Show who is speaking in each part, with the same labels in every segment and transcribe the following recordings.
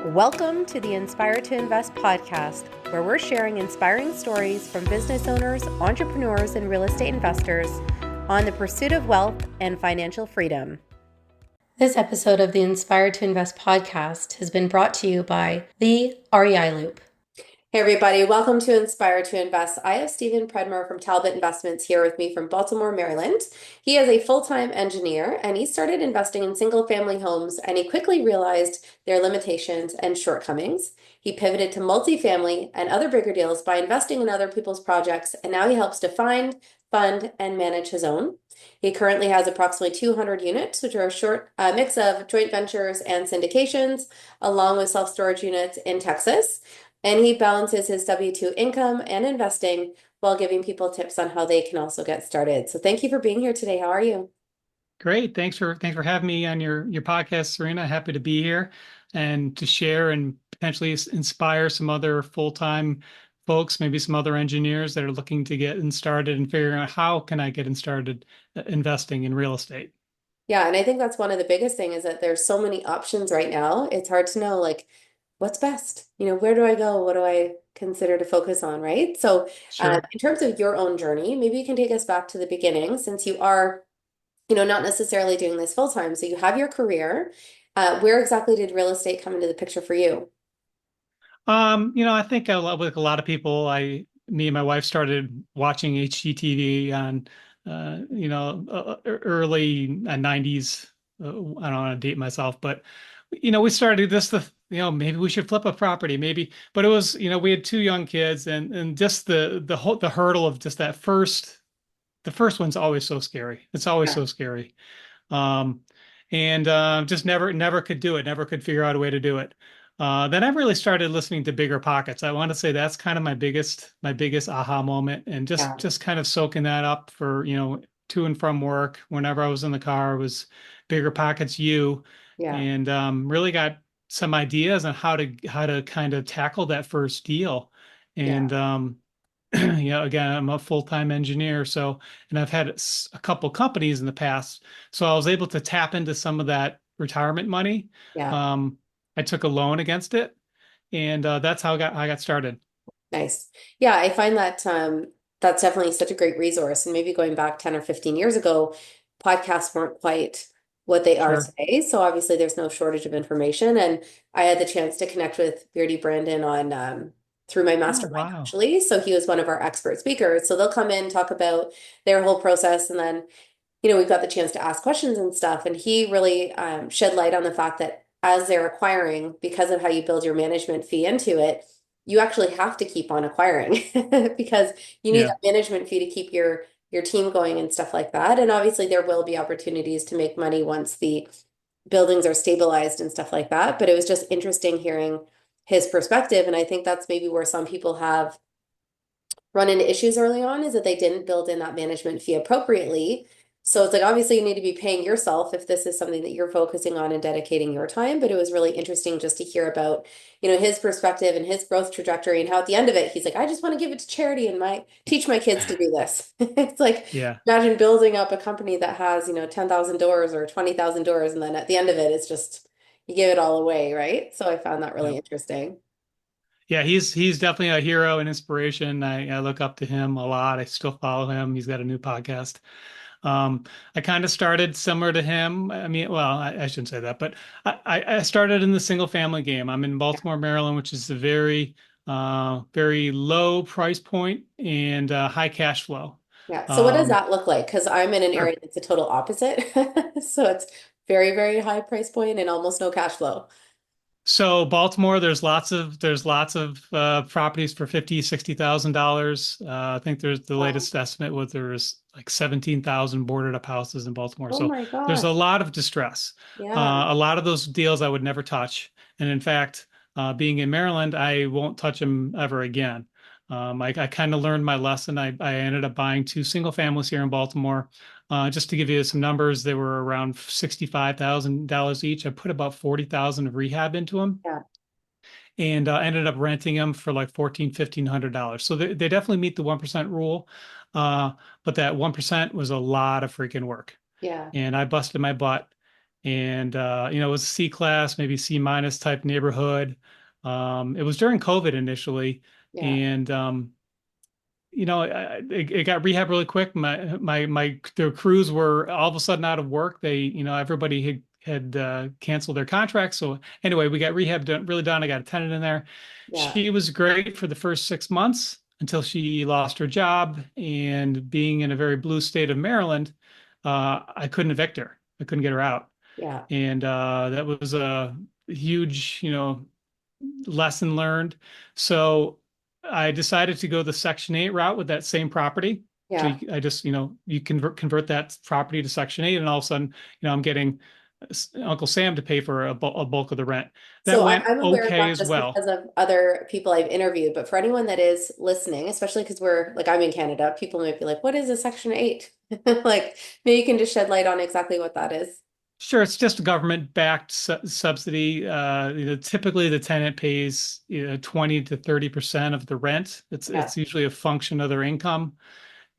Speaker 1: Welcome to the Inspire to Invest podcast, where we're sharing inspiring stories from business owners, entrepreneurs, and real estate investors on the pursuit of wealth and financial freedom. This episode of the Inspire to Invest podcast has been brought to you by the REI Loop. Hey everybody, welcome to Inspire to Invest. I have Stephen Predmore from Talbot Investments here with me from Baltimore, Maryland. He is a full-time engineer and he started investing in single-family homes and he quickly realized their limitations and shortcomings. He pivoted to multifamily and other bigger deals by investing in other people's projects, and now he helps to find, fund, and manage his own. He currently has approximately 200 units, which are a short mix of joint ventures and syndications, along with self-storage units in Texas. And he balances his W-2 income and investing while giving people tips on how they can also get started. So thank you for being here today. How are you?
Speaker 2: Great. Thanks for having me on your podcast, Serena. Happy to be here and to share and potentially inspire some other full-time folks, maybe some other engineers that are looking to get started and figuring out how can I get started investing in real estate.
Speaker 1: Yeah, and I think that's one of the biggest things is that there's so many options right now. It's hard to know what's best. Where do I go? What do I consider to focus on, right? So,
Speaker 2: Sure.
Speaker 1: in terms of your own journey, maybe you can take us back to the beginning since you are, not necessarily doing this full time. So you have your career. Where exactly did real estate come into the picture for you?
Speaker 2: I think like a lot of people, me and my wife started watching HGTV on, early 90s. I don't want to date myself, but we started maybe we should flip a property, maybe. But it was, we had two young kids, and just the hurdle of just the first one's always so scary. It's always
Speaker 1: Yeah.
Speaker 2: so scary. Um, and just never could do it, never could figure out a way to do it. Then I really started listening to Bigger Pockets. I want to say that's kind of my biggest aha moment, and
Speaker 1: Yeah.
Speaker 2: just kind of soaking that up for, to and from work. Whenever I was in the car, was Bigger Pockets you,
Speaker 1: Yeah.
Speaker 2: and really got some ideas on how to kind of tackle that first deal.
Speaker 1: Yeah.
Speaker 2: And again, I'm a full-time engineer, and I've had a couple companies in the past, so I was able to tap into some of that retirement money.
Speaker 1: Yeah.
Speaker 2: Um, I took a loan against it, and that's how I got started.
Speaker 1: Nice. Yeah, I find that that's definitely such a great resource. And maybe going back 10 or 15 years ago, podcasts weren't quite what they are
Speaker 2: Sure.
Speaker 1: today. So obviously there's no shortage of information. And I had the chance to connect with Beardy Brandon on through my
Speaker 2: Oh,
Speaker 1: mastermind
Speaker 2: wow.
Speaker 1: actually. So he was one of our expert speakers. So they'll come in, talk about their whole process, and then, we've got the chance to ask questions and stuff. And he really shed light on the fact that as they're acquiring, because of how you build your management fee into it, you actually have to keep on acquiring because you need
Speaker 2: Yeah.
Speaker 1: that management fee to keep your team going and stuff like that. And obviously there will be opportunities to make money once the buildings are stabilized and stuff like that. But it was just interesting hearing his perspective. And I think that's maybe where some people have run into issues early on is that they didn't build in that management fee appropriately. So it's like obviously you need to be paying yourself if this is something that you're focusing on and dedicating your time. But it was really interesting just to hear about, his perspective and his growth trajectory and how at the end of it, he's like, I just want to give it to charity and teach my kids to do this. It's like
Speaker 2: Yeah.
Speaker 1: imagine building up a company that has, 10,000 doors or 20,000 doors, and then at the end of it, it's just you give it all away, right? So I found that really
Speaker 2: Yep.
Speaker 1: interesting.
Speaker 2: Yeah, he's definitely a hero and inspiration. I look up to him a lot. I still follow him. He's got a new podcast. I kind of started similar to him. I mean, well, I shouldn't say that, but I started in the single family game. I'm in Baltimore, Maryland, which is a very low price point and high cash flow.
Speaker 1: Yeah. So what does
Speaker 2: Um,
Speaker 1: that look like? Because I'm in an area
Speaker 2: sure.
Speaker 1: that's a total opposite. So it's very, very high price point and almost no cash flow.
Speaker 2: So Baltimore, there's lots of properties for 50, $60,000. I think there's the
Speaker 1: Wow.
Speaker 2: latest estimate was there's like 17,000 boarded up houses in Baltimore.
Speaker 1: Oh
Speaker 2: So
Speaker 1: my
Speaker 2: there's
Speaker 1: gosh.
Speaker 2: a lot of distress.
Speaker 1: Yeah.
Speaker 2: A lot of those deals I would never touch. And in fact, being in Maryland, I won't touch them ever again. I kind of learned my lesson. I ended up buying two single families here in Baltimore. Just to give you some numbers, they were around $65,000 each. I put about 40,000 of rehab into them
Speaker 1: Yeah.
Speaker 2: and ended up renting them for like 14, $1,500. So they definitely meet the 1% rule. Uh, but that 1% was a lot of freaking work.
Speaker 1: Yeah.
Speaker 2: And I busted my butt. and it was C class, maybe C minus type neighborhood. It was during COVID initially,
Speaker 1: Yeah.
Speaker 2: and it got rehab really quick. Their crews were all of a sudden out of work. Everybody had canceled their contracts. So anyway, we got rehab really done. I got a tenant in there.
Speaker 1: Yeah.
Speaker 2: She was great for the first 6 months until she lost her job. And being in a very blue state of Maryland, I couldn't evict her. I couldn't get her out.
Speaker 1: Yeah.
Speaker 2: And that was a huge, lesson learned. So I decided to go the Section 8 route with that same property. So
Speaker 1: Yeah.
Speaker 2: I just, you convert that property to Section 8, and all of a sudden, I'm getting Uncle Sam to pay for a bulk of the rent. That
Speaker 1: So
Speaker 2: went
Speaker 1: I'm aware of
Speaker 2: okay
Speaker 1: that
Speaker 2: as
Speaker 1: just
Speaker 2: well.
Speaker 1: because of other people I've interviewed. But for anyone that is listening, especially because we're like, I'm in Canada, people might be like, what is a Section 8? Like, maybe you can just shed light on exactly what that is.
Speaker 2: Sure, it's just a government-backed subsidy. Typically the tenant pays 20 to 30% of the rent. It's
Speaker 1: Yeah.
Speaker 2: it's usually a function of their income,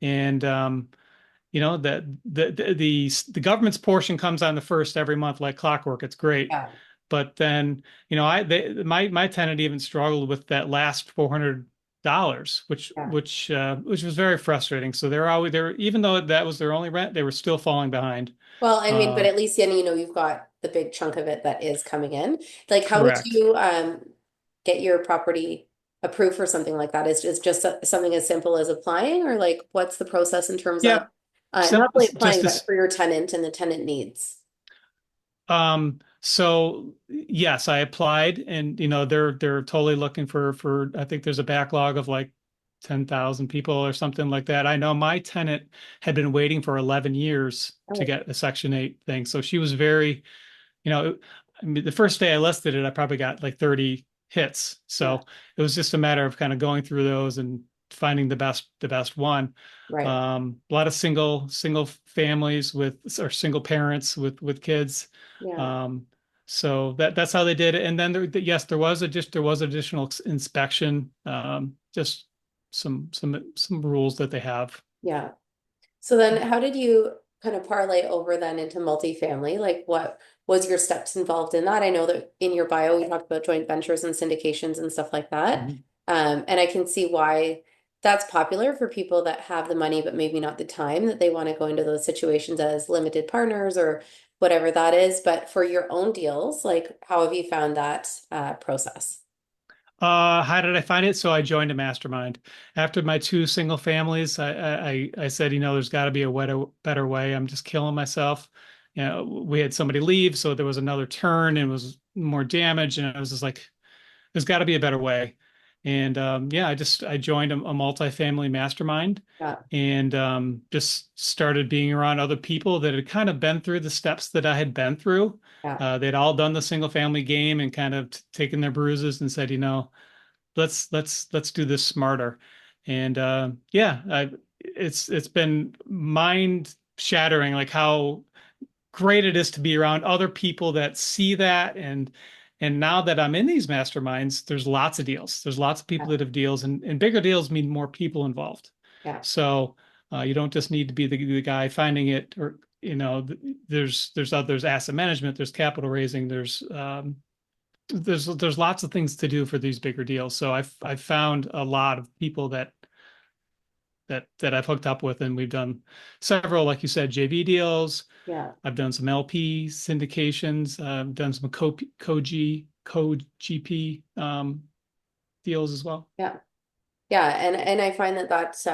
Speaker 2: and that the government's portion comes on the first every month like clockwork. It's great.
Speaker 1: Yeah.
Speaker 2: But then, my tenant even struggled with that last $400,
Speaker 1: Yeah.
Speaker 2: which was very frustrating. So they're always there, even though that was their only rent, they were still falling behind.
Speaker 1: Well, I mean, but
Speaker 2: Uh,
Speaker 1: at least then, you've got the big chunk of it that is coming in. Like, how did
Speaker 2: correct.
Speaker 1: you get your property approved for something like that? Is just something as simple as applying, or like what's the process in terms of
Speaker 2: Yeah.
Speaker 1: not
Speaker 2: Simple,
Speaker 1: only applying,
Speaker 2: just
Speaker 1: but
Speaker 2: this.
Speaker 1: for your tenant and the tenant needs?
Speaker 2: So yes, I applied, and they're totally looking for I think there's a backlog of like 10,000 people or something like that. I know my tenant had been waiting for 11 years to
Speaker 1: Oh,
Speaker 2: get a Section 8 thing. So she was very, you know, I mean, the first day I listed it, I probably got like 30 hits.
Speaker 1: yeah,
Speaker 2: So it was just a matter of kind of going through those and finding the best one.
Speaker 1: right.
Speaker 2: A lot of single families or single parents with kids.
Speaker 1: Yeah,
Speaker 2: Um, so that's how they did it. And then yes, there was additional inspection, just some rules that they have.
Speaker 1: yeah. So then how did you kind of parlay over then into multifamily? Like what was your steps involved in that? I know that in your bio you talked about joint ventures and syndications and stuff like that.
Speaker 2: Mhm.
Speaker 1: And I can see why that's popular for people that have the money but maybe not the time that they want to go into those situations as limited partners or whatever that is. But for your own deals, like how have you found that process?
Speaker 2: How did I find it? So I joined a mastermind. After my two single families, I said, there's got to be a better way. I'm just killing myself. We had somebody leave, so there was another turn and it was more damage, and I was just like, there's got to be a better way. And yeah, I joined a multifamily mastermind,
Speaker 1: Yeah,
Speaker 2: and just started being around other people that had kind of been through the steps that I had been through.
Speaker 1: yeah,
Speaker 2: They'd all done the single family game and kind of taken their bruises and said, let's do this smarter. And yeah, it's been mind shattering, like how great it is to be around other people that see that. And now that I'm in these masterminds, there's lots of deals. There's lots of people
Speaker 1: yeah,
Speaker 2: that have deals, and bigger deals mean more people involved.
Speaker 1: yeah,
Speaker 2: So you don't just need to be the guy finding it, or there's asset management, there's capital raising, there's lots of things to do for these bigger deals. So I've found a lot of people that I've hooked up with, and we've done several, like you said, JV deals.
Speaker 1: yeah,
Speaker 2: I've done some LP syndications. I've done some co-GP deals as well.
Speaker 1: yeah. Yeah, and I find that that's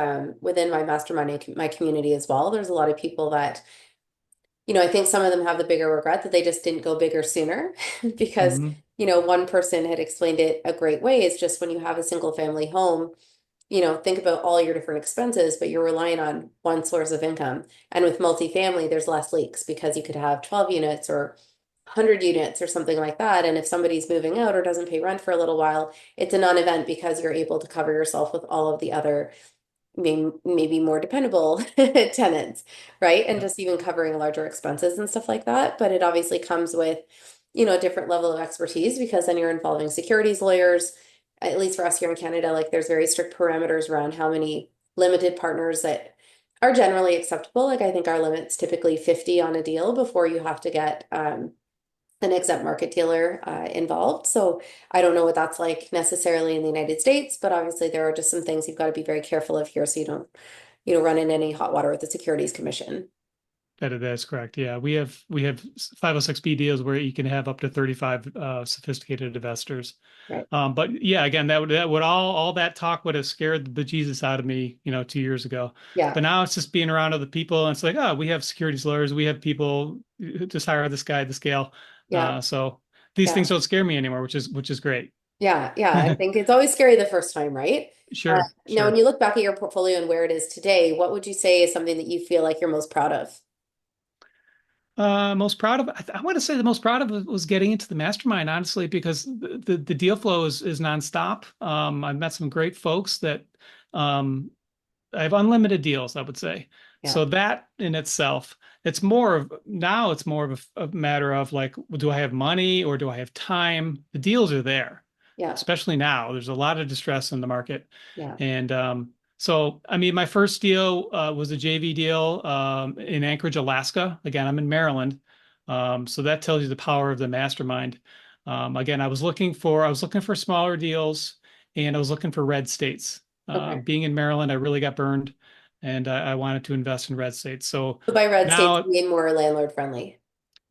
Speaker 1: within my mastermind, my community as well. There's a lot of people that, I think some of them have the bigger regret that they just didn't go bigger sooner because,
Speaker 2: Hmm.
Speaker 1: one person had explained it a great way. It's just when you have a single family home, think about all your different expenses, but you're relying on one source of income. And with multifamily, there's less leaks because you could have 12 units or 100 units or something like that. And if somebody's moving out or doesn't pay rent for a little while, it's a non-event because you're able to cover yourself with all of the other maybe more dependable tenants, right? And
Speaker 2: Yeah.
Speaker 1: just even covering larger expenses and stuff like that. But it obviously comes with, a different level of expertise because then you're involving securities lawyers. At least for us here in Canada, like there's very strict parameters around how many limited partners that are generally acceptable. Like I think our limit's typically 50 on a deal before you have to get an exempt market dealer involved. So I don't know what that's like necessarily in the United States, but obviously there are just some things you've got to be very careful of here so you don't, run in any hot water with the Securities Commission.
Speaker 2: That's correct. Yeah, we have 506B deals where you can have up to 35 sophisticated investors.
Speaker 1: Right.
Speaker 2: But yeah, again, that would all that talk would have scared the bejesus out of me, 2 years ago.
Speaker 1: Yeah.
Speaker 2: But now it's just being around other people, and it's like, oh, we have securities lawyers, we have people who just hire this guy at the scale.
Speaker 1: Yeah.
Speaker 2: So these
Speaker 1: Yeah.
Speaker 2: things don't scare me anymore, which is great.
Speaker 1: Yeah. Yeah. I think it's always scary the first time, right?
Speaker 2: Sure,
Speaker 1: Now, when
Speaker 2: sure.
Speaker 1: you look back at your portfolio and where it is today, what would you say is something that you feel like you're most proud of?
Speaker 2: Most proud of, I want to say the most proud of was getting into the mastermind, honestly, because the deal flow is nonstop. I've met some great folks that I have unlimited deals, I would say.
Speaker 1: Yeah.
Speaker 2: So that in itself, it's more of a matter of like, do I have money or do I have time? The deals are there,
Speaker 1: Yeah.
Speaker 2: especially now. There's a lot of distress in the market.
Speaker 1: Yeah.
Speaker 2: And so, I mean, my first deal was a JV deal in Anchorage, Alaska. Again, I'm in Maryland. So that tells you the power of the mastermind. Again, I was looking for smaller deals and I was looking for red states.
Speaker 1: Okay.
Speaker 2: Being in Maryland, I really got burned, and I wanted to invest in red states. So
Speaker 1: So by red states, you
Speaker 2: now,
Speaker 1: mean more landlord friendly.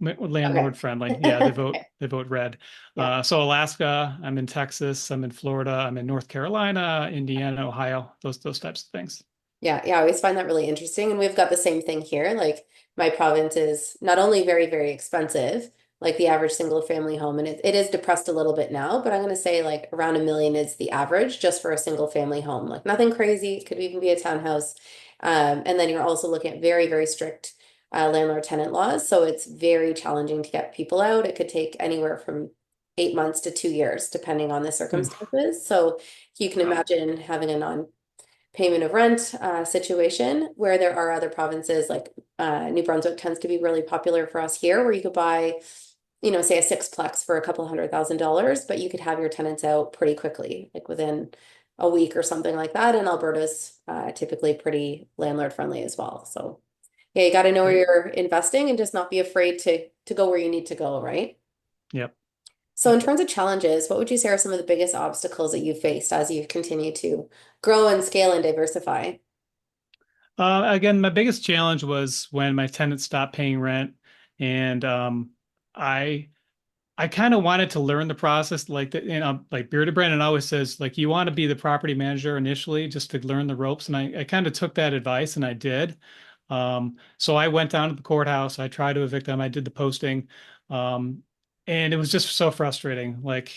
Speaker 1: Okay.
Speaker 2: landlord friendly. Yeah, they vote
Speaker 1: Okay.
Speaker 2: they vote red.
Speaker 1: Yeah.
Speaker 2: So Alaska, I'm in Texas, I'm in Florida, I'm in North Carolina, Indiana, Ohio, those types of things.
Speaker 1: Yeah, yeah, I always find that really interesting. And we've got the same thing here. Like my province is not only very, very expensive, like the average single family home, and it is depressed a little bit now, but I'm going to say like around 1 million is the average just for a single family home. Like nothing crazy. It could even be a townhouse. And then you're also looking at very, very strict landlord tenant laws. So it's very challenging to get people out. It could take anywhere from 8 months to 2 years, depending on the
Speaker 2: Oof.
Speaker 1: circumstances. So you can
Speaker 2: Wow.
Speaker 1: imagine having a payment of rent situation where there are other provinces like New Brunswick tends to be really popular for us here, where you could buy, say a sixplex for a couple $100,000, but you could have your tenants out pretty quickly, like within a week or something like that. And Alberta's typically pretty landlord friendly as well. So yeah, you got to know where
Speaker 2: Great.
Speaker 1: you're investing and just not be afraid to go where you need to go, right?
Speaker 2: Yep.
Speaker 1: So, in
Speaker 2: Yep.
Speaker 1: terms of challenges, what would you say are some of the biggest obstacles that you've faced as you've continued to grow and scale and diversify?
Speaker 2: Again, my biggest challenge was when my tenants stopped paying rent, and I I kind of wanted to learn the process, like Beardy Brandon always says, like you want to be the property manager initially just to learn the ropes. And I kind of took that advice and I did. So I went down to the courthouse. I tried to evict them. I did the posting. Um, and it was just so frustrating. Like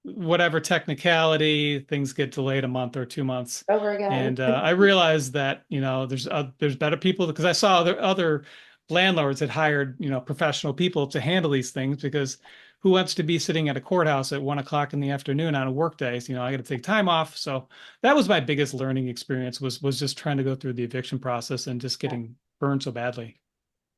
Speaker 2: whatever technicality, things get delayed a month or 2 months.
Speaker 1: Over again.
Speaker 2: And I realized that, there's better people because I saw other landlords had hired, professional people to handle these things because who wants to be sitting at a courthouse at 1 o'clock in the afternoon on a work day? So, I got to take time off. So that was my biggest learning experience was just trying to go through the eviction process and just getting burned so badly.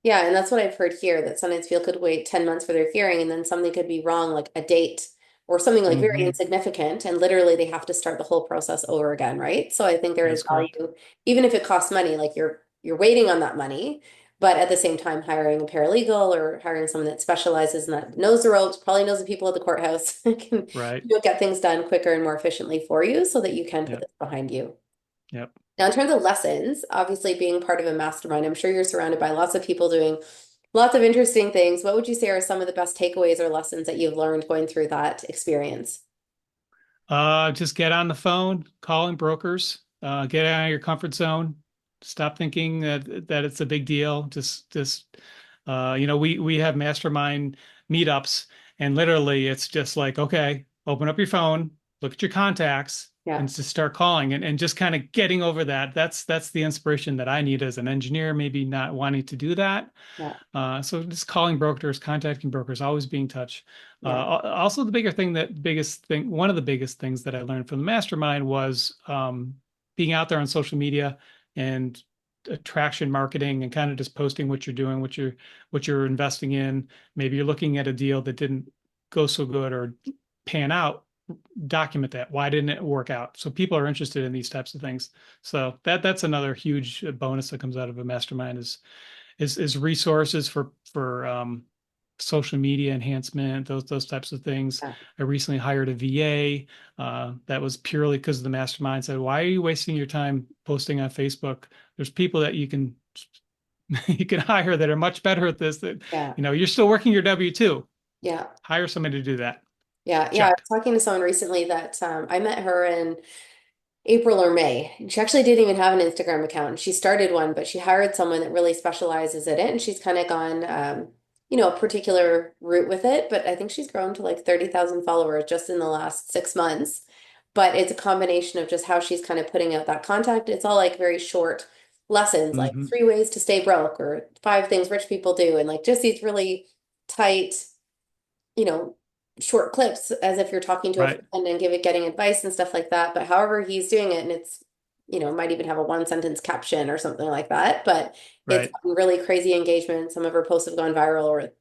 Speaker 1: Yeah, and that's what I've heard here that sometimes people could wait 10 months for their hearing and then something could be wrong, like a date or something like very
Speaker 2: Hmm.
Speaker 1: insignificant, and literally they have to start the whole process over again, right? So I think there is
Speaker 2: That's correct.
Speaker 1: value, even if it costs money, like you're waiting on that money, but at the same time hiring a paralegal or hiring someone that specializes in that, knows the ropes, probably knows the people at the courthouse, can
Speaker 2: Right.
Speaker 1: get things done quicker and more efficiently for you so that you can put
Speaker 2: Yep.
Speaker 1: this behind you.
Speaker 2: Yep.
Speaker 1: Now, in terms of lessons, obviously being part of a mastermind, I'm sure you're surrounded by lots of people doing lots of interesting things. What would you say are some of the best takeaways or lessons that you've learned going through that experience?
Speaker 2: Just get on the phone, calling brokers, get out of your comfort zone. Stop thinking that it's a big deal. We have mastermind meetups, and literally it's just like, okay, open up your phone, look at your contacts,
Speaker 1: Yeah,
Speaker 2: and just start calling and just kind of getting over that. That's the inspiration that I need as an engineer, maybe not wanting to do that.
Speaker 1: yeah,
Speaker 2: So just calling brokers, contacting brokers, always being in touch.
Speaker 1: yeah,
Speaker 2: Also, one of the biggest things that I learned from the mastermind was being out there on social media and attraction marketing and kind of just posting what you're doing, what you're investing in. Maybe you're looking at a deal that didn't go so good or pan out. document that. Why didn't it work out? So people are interested in these types of things. So that's another huge bonus that comes out of a mastermind is resources for social media enhancement, those types of things.
Speaker 1: Yeah.
Speaker 2: I recently hired a VA that was purely because of the mastermind. Said, why are you wasting your time posting on Facebook? There's people that you can hire that are much better at this. That
Speaker 1: Yeah.
Speaker 2: you're still working your W-2.
Speaker 1: Yeah.
Speaker 2: Hire somebody to do that.
Speaker 1: Yeah. I
Speaker 2: Check.
Speaker 1: was talking to someone recently that I met her in April or May. And she actually didn't even have an Instagram account. She started one, but she hired someone that really specializes in it. And she's kind of gone, a particular route with it. But I think she's grown to like 30,000 followers just in the last 6 months. But it's a combination of just how she's kind of putting out that content. It's all like very short lessons, like 3 ways to stay broke or 5 things rich people do. And like just these really tight, you know, short clips as if you're talking to a
Speaker 2: Right.
Speaker 1: friend and getting advice and stuff like that. But however he's doing it, and it's, might even have a 1 sentence caption or something like that. But it's
Speaker 2: Right.
Speaker 1: gotten really crazy engagement. Some of her posts have gone viral or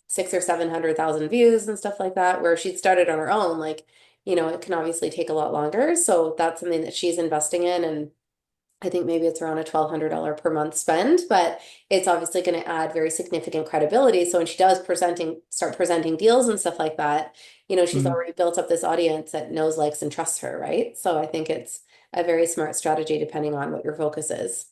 Speaker 1: 600,000 or 700,000 views and stuff like that, where she'd started on her own. Like, it can obviously take a lot longer. So that's something that she's investing in. And I think maybe it's around a $1,200 per month spend, but it's obviously going to add very significant credibility. So when she does start presenting deals and stuff like that, she's already built up this audience that knows, likes, and trusts her, right? So I think it's a very smart strategy depending on what your focus is.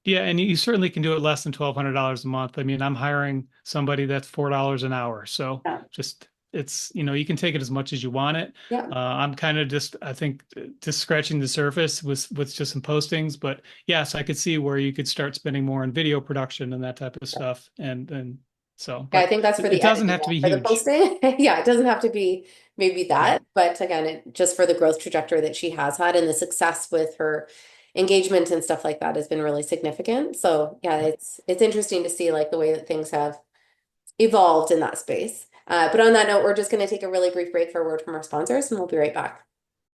Speaker 2: Yeah, and you certainly can do it less than $1,200 a month. I mean, I'm hiring somebody that's $4 an hour. So
Speaker 1: Yeah.
Speaker 2: just it's, you can take it as much as you want it.
Speaker 1: Yeah.
Speaker 2: I'm kind of I think just scratching the surface with just some postings, but yes, I could see where you could start spending more on video production and that type of stuff. And so,
Speaker 1: Yeah, I
Speaker 2: but
Speaker 1: think that's for the
Speaker 2: it doesn't
Speaker 1: editing,
Speaker 2: have to be
Speaker 1: for the
Speaker 2: huge.
Speaker 1: posting. Yeah, it doesn't have to be maybe
Speaker 2: Yeah.
Speaker 1: that, but again, just for the growth trajectory that she has had and the success with her engagement and stuff like that has been really significant. So yeah, it's interesting to see like the way that things have evolved in that space. But on that note, we're just going to take a really brief break for a word from our sponsors, and we'll be right back.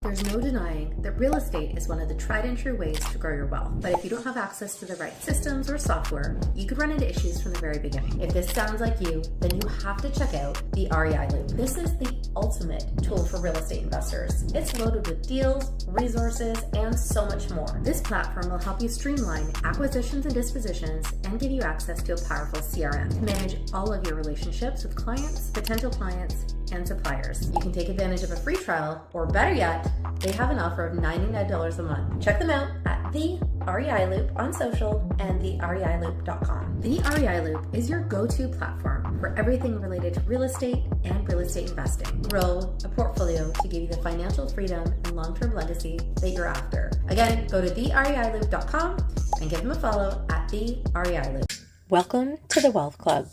Speaker 1: There's no denying that real estate is one of the tried and true ways to grow your wealth. But if you don't have access to the right systems or software, you could run into issues from the very beginning. If this sounds like you, then you have to check out the REI Loop. This is the ultimate tool for real estate investors. It's loaded with deals, resources, and so much more. This platform will help you streamline acquisitions and dispositions and give you access to a powerful CRM to manage all of your relationships with clients, potential clients, and suppliers. You can take advantage of a free trial, or better yet, they have an offer of $99 a month. Check them out at The REI Loop on social and thereiloop.com. The REI Loop is your go-to platform for everything related to real estate and real estate investing. Grow a portfolio to give you the financial freedom and long-term legacy that you're after. Again, go to thereiloop.com and give them a follow at The REI Loop. Welcome to the Wealth Club,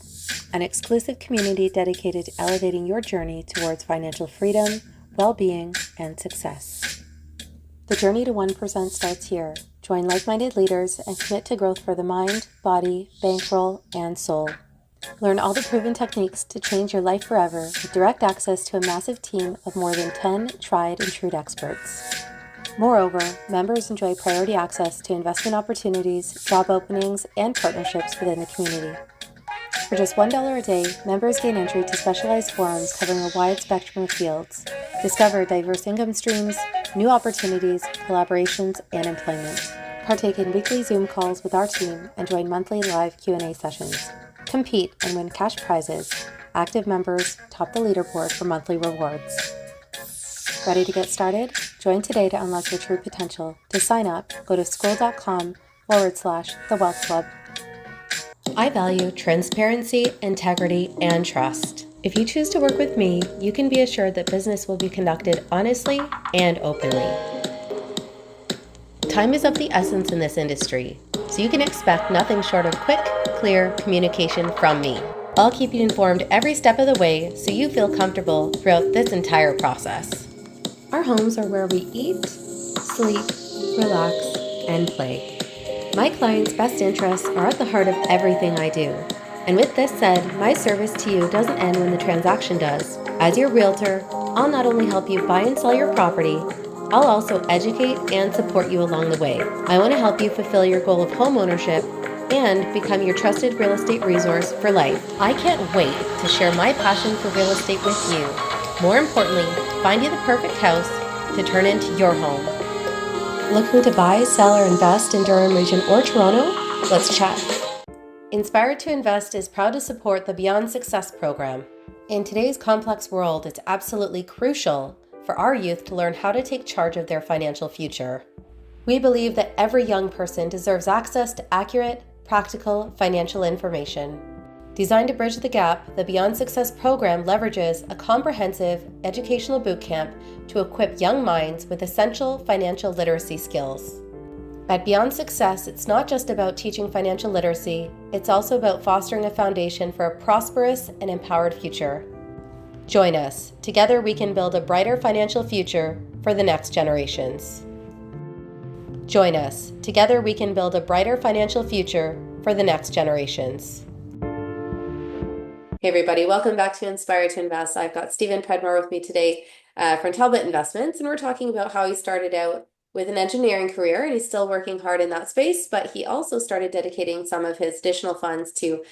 Speaker 1: an exclusive community dedicated to elevating your journey towards financial freedom, well-being, and success. The journey to 1% starts here. Join like-minded leaders and commit to growth for the mind, body, bankroll, and soul. Learn all the proven techniques to change your life forever with direct access to a massive team of more than 10 tried and true experts. Moreover, members enjoy priority access to investment opportunities, job openings, and partnerships within the community. For just $1 a day, members gain entry to specialized forums covering a wide spectrum of fields. Discover diverse income streams, new opportunities, collaborations, and employment. Partake in weekly Zoom calls with our team and join monthly live Q&A sessions. Compete and win cash prizes. Active members top the leaderboard for monthly rewards. Ready to get started? Join today to unlock your true potential. To sign up, go to school.com/The Wealth Club. I value transparency, integrity, and trust. If you choose to work with me, you can be assured that business will be conducted honestly and openly. Time is of the essence in this industry, so you can expect nothing short of quick, clear communication from me. I'll keep you informed every step of the way so you feel comfortable throughout this entire process. Our homes are where we eat, sleep, relax, and play. My clients' best interests are at the heart of everything I do. And with this said, my service to you doesn't end when the transaction does. As your realtor, I'll not only help you buy and sell your property, I'll also educate and support you along the way. I want to help you fulfill your goal of home ownership and become your trusted real estate resource for life. I can't wait to share my passion for real estate with you. More importantly, find you the perfect house to turn into your home. Looking to buy, sell, or invest in Durham Region or Toronto? Let's chat. Inspired to Invest is proud to support the Beyond Success program. In today's complex world, it's absolutely crucial for our youth to learn how to take charge of their financial future. We believe that every young person deserves access to accurate, practical financial information. Designed to bridge the gap, the Beyond Success program leverages a comprehensive educational bootcamp to equip young minds with essential financial literacy skills. At Beyond Success, it's not just about teaching financial literacy, it's also about fostering a foundation for a prosperous and empowered future. Join us. Together we can build a brighter financial future for the next generations. Join us. Together we can build a brighter financial future for the next generations. Hey everybody, welcome back to Inspired to Invest. I've got Stephen Predmore with me today from Talbot Investments, and we're talking about how he started out with an engineering career, and he's still working hard in that space, but he also started dedicating some of his additional funds to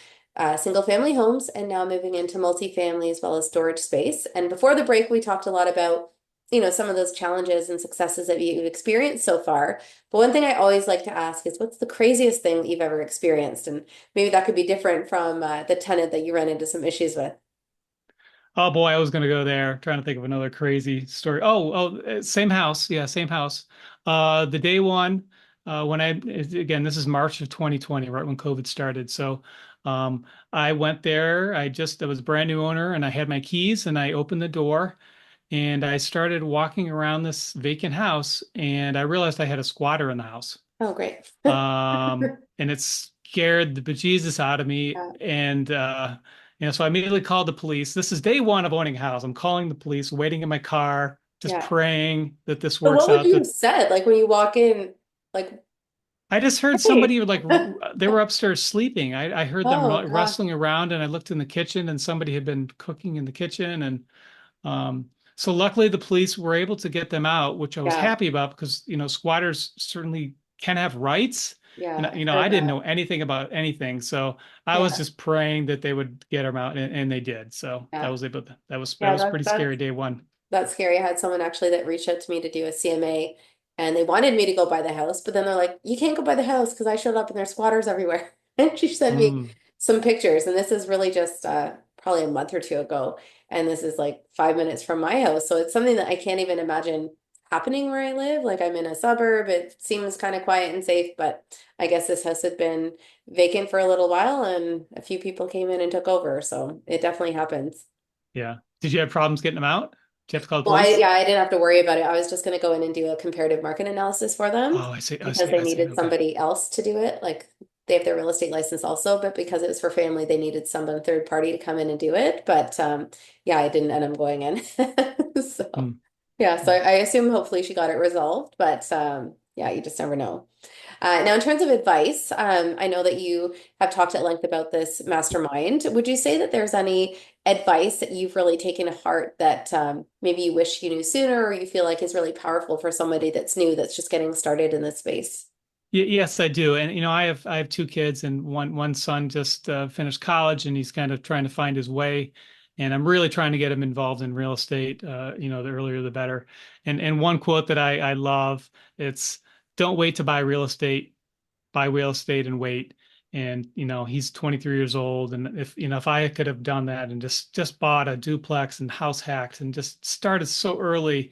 Speaker 1: single-family homes and now moving into multifamily as well as storage space. And before the break, we talked a lot about some of those challenges and successes that you've experienced so far. But one thing I always like to ask is, what's the craziest thing that you've ever experienced? And maybe that could be different from the tenant that you ran into some issues with.
Speaker 2: Oh boy, I was going to go there. Trying to think of another crazy story. Same house. Yeah, same house. The day one, again, this is March of 2020, right when COVID started. So, I went there. I was a brand new owner, and I had my keys, and I opened the door, and I started walking around this vacant house, and I realized I had a squatter in the house.
Speaker 1: Oh, great.
Speaker 2: And it scared the bejesus out of me.
Speaker 1: Yeah.
Speaker 2: And so I immediately called the police. This is day one of owning a house. I'm calling the police, waiting in my car, just
Speaker 1: Yeah.
Speaker 2: praying that this
Speaker 1: So what
Speaker 2: works
Speaker 1: would
Speaker 2: out.
Speaker 1: you
Speaker 2: That
Speaker 1: have said? Like when you walk in, like,
Speaker 2: I just heard
Speaker 1: hey,
Speaker 2: somebody they were upstairs sleeping. I heard them
Speaker 1: oh gosh.
Speaker 2: rustling around, and I looked in the kitchen, and somebody had been cooking in the kitchen. And so luckily the police were able to get them out, which I was
Speaker 1: Yeah.
Speaker 2: happy about because, squatters certainly can have rights.
Speaker 1: Yeah.
Speaker 2: And,
Speaker 1: I've
Speaker 2: I
Speaker 1: heard
Speaker 2: didn't
Speaker 1: that.
Speaker 2: know anything about anything. So I was
Speaker 1: Yeah.
Speaker 2: just praying that they would get them out, and they did. So
Speaker 1: Yeah.
Speaker 2: that
Speaker 1: Yeah.
Speaker 2: was pretty scary day one.
Speaker 1: That's scary. I had someone actually that reached out to me to do a CMA and they wanted me to go by the house, but then they're like, you can't go by the house because I showed up and there's squatters everywhere. And she sent me
Speaker 2: Mm,
Speaker 1: some pictures. And this is really just probably a month or two ago. And this is like 5 minutes from my house. So it's something that I can't even imagine happening where I live. Like I'm in a suburb. It seems kind of quiet and safe, but I guess this house had been vacant for a little while and a few people came in and took over. So it definitely happens.
Speaker 2: yeah. Did you have problems getting them out? Did you have to call the
Speaker 1: Well,
Speaker 2: police?
Speaker 1: I didn't have to worry about it. I was just going to go in and do a comparative market analysis for them
Speaker 2: Oh, I see. I
Speaker 1: because
Speaker 2: see.
Speaker 1: they
Speaker 2: I see.
Speaker 1: needed
Speaker 2: Okay.
Speaker 1: somebody else to do it. Like they have their real estate license also, but because it was for family, they needed someone third party to come in and do it. But yeah, I didn't end up going in. So
Speaker 2: Mm,
Speaker 1: yeah, so
Speaker 2: yeah.
Speaker 1: I assume hopefully she got it resolved, but yeah, you just never know. Now, in terms of advice, I know that you have talked at length about this mastermind. Would you say that there's any advice that you've really taken to heart that maybe you wish you knew sooner or you feel like is really powerful for somebody that's new, that's just getting started in this space?
Speaker 2: Yes, I do. And I have two kids, and one son just finished college, and he's kind of trying to find his way. And I'm really trying to get him involved in real estate. The earlier the better. And one quote that I love, it's don't wait to buy real estate, buy real estate and wait. And he's 23 years old, and if I could have done that and just bought a duplex and house hacked and just started so early,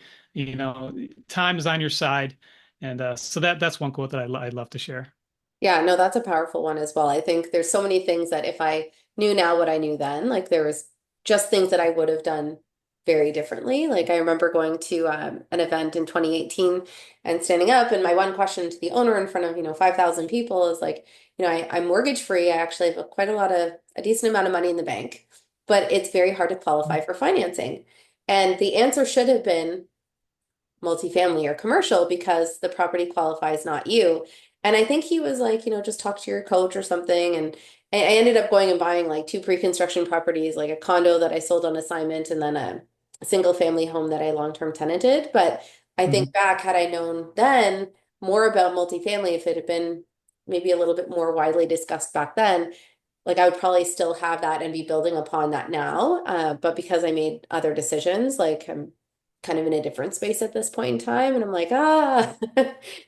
Speaker 2: time is on your side. And so that's one quote that I'd love to share.
Speaker 1: Yeah, no, that's a powerful one as well. I think there's so many things that if I knew now what I knew then, like there was just things that I would have done very differently. Like I remember going to an event in 2018 and standing up, and my one question to the owner in front of, 5,000 people is like, I'm mortgage free. I actually have a decent amount of money in the bank, but it's very hard to qualify for financing. And the answer should have been multifamily or commercial because the property qualifies, not you. And I think he was like, just talk to your coach or something. And I ended up going and buying like two pre-construction properties, like a condo that I sold on assignment and then a single family home that I long-term tenanted. But I think
Speaker 2: Mhm.
Speaker 1: back, had I known then more about multifamily, if it had been maybe a little bit more widely discussed back then, like I would probably still have that and be building upon that now. But because I made other decisions, like kind of in a different space at this point in time. And I'm like,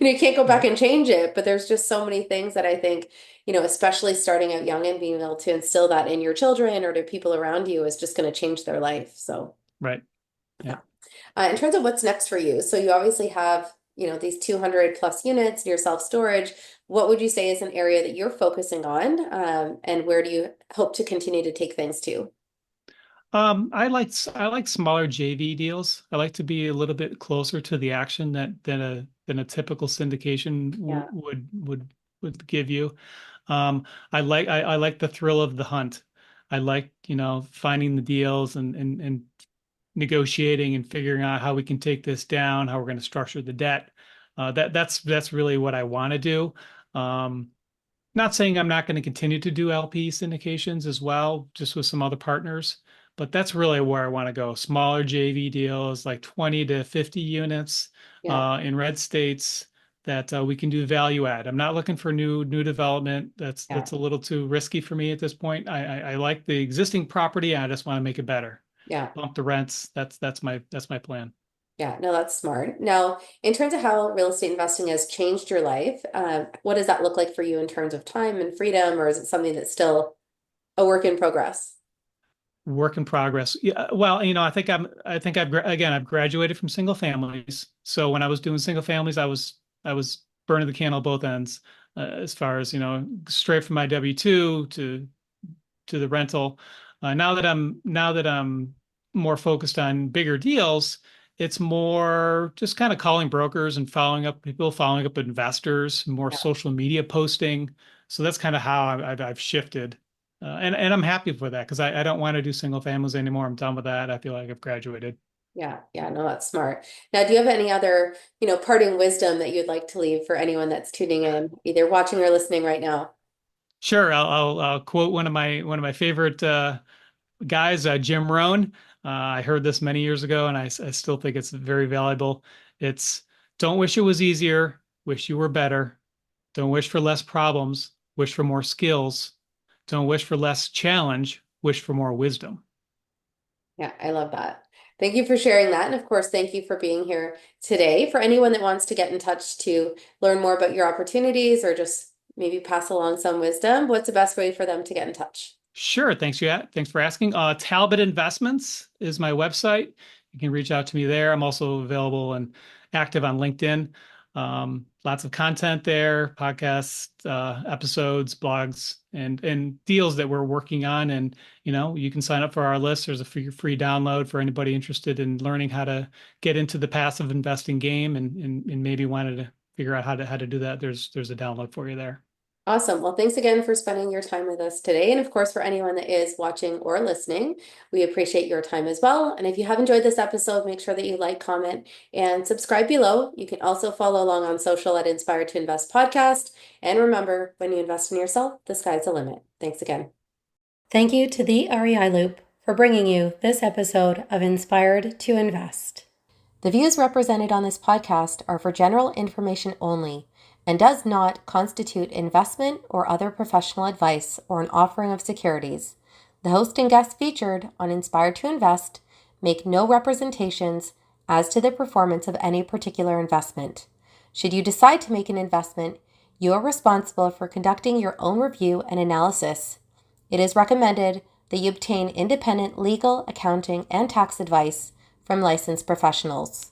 Speaker 1: you can't go back
Speaker 2: Right.
Speaker 1: and change it. But there's just so many things that I think, especially starting out young and being able to instill that in your children or to people around you is just going to change their life. So,
Speaker 2: Right.
Speaker 1: yeah.
Speaker 2: Yeah.
Speaker 1: In terms of what's next for you, so you obviously have, these 200 plus units in your self-storage. What would you say is an area that you're focusing on, and where do you hope to continue to take things to?
Speaker 2: I like smaller JV deals. I like to be a little bit closer to the action than a typical syndication
Speaker 1: Yeah,
Speaker 2: would give you. I like the thrill of the hunt. I like, finding the deals and negotiating and figuring out how we can take this down, how we're going to structure the debt. That's really what I want to do. Um, Not saying I'm not going to continue to do LP syndications as well, just with some other partners, but that's really where I want to go. Smaller JV deals, like 20 to 50 units
Speaker 1: yeah,
Speaker 2: in red states that we can do value add. I'm not looking for new development. That's
Speaker 1: yeah,
Speaker 2: that's a little too risky for me at this point. I like the existing property. I just want to make it better.
Speaker 1: yeah.
Speaker 2: Bump the rents. That's my plan.
Speaker 1: Yeah, no, that's smart. Now, in terms of how real estate investing has changed your life, what does that look like for you in terms of time and freedom, or is it something that's still a work in progress?
Speaker 2: Work in progress. Yeah, well, I've graduated from single families. So when I was doing single families, I was burning the candle at both ends, as far as, straight from my W-2 to the rental. Now that I'm more focused on bigger deals, it's more just kind of calling brokers and following up people, following up investors, more
Speaker 1: Yeah,
Speaker 2: social media posting. So that's kind of how I've shifted. And I'm happy for that because I don't want to do single families anymore. I'm done with that. I feel like I've graduated.
Speaker 1: yeah, yeah, no, that's smart. Now, do you have any other, parting wisdom that you'd like to leave for anyone that's tuning in, either watching or listening right now?
Speaker 2: Sure, I'll quote one of my favorite guys, Jim Rohn. I heard this many years ago, and I still think it's very valuable. It's don't wish it was easier, wish you were better. Don't wish for less problems, wish for more skills. Don't wish for less challenge, wish for more wisdom.
Speaker 1: Yeah, I love that. Thank you for sharing that. And of course, thank you for being here today. For anyone that wants to get in touch to learn more about your opportunities or just maybe pass along some wisdom, what's the best way for them to get in touch?
Speaker 2: Sure. Thanks for asking. Talbot Investments is my website. You can reach out to me there. I'm also available and active on LinkedIn. Lots of content there, podcasts, episodes, blogs, and deals that we're working on. And you can sign up for our list. There's a free download for anybody interested in learning how to get into the passive investing game and maybe wanted to figure out how to do that. There's a download for you there.
Speaker 1: Awesome. Well, thanks again for spending your time with us today. And of course, for anyone that is watching or listening, we appreciate your time as well. And if you have enjoyed this episode, make sure that you like, comment, and subscribe below. You can also follow along on social at Inspired to Invest Podcast. And remember, when you invest in yourself, the sky's the limit. Thanks again. Thank you to the REI Loop for bringing you this episode of Inspired to Invest. The views represented on this podcast are for general information only and does not constitute investment or other professional advice or an offering of securities. The host and guests featured on Inspired to Invest make no representations as to the performance of any particular investment. Should you decide to make an investment, you are responsible for conducting your own review and analysis. It is recommended that you obtain independent legal, accounting, and tax advice from licensed professionals.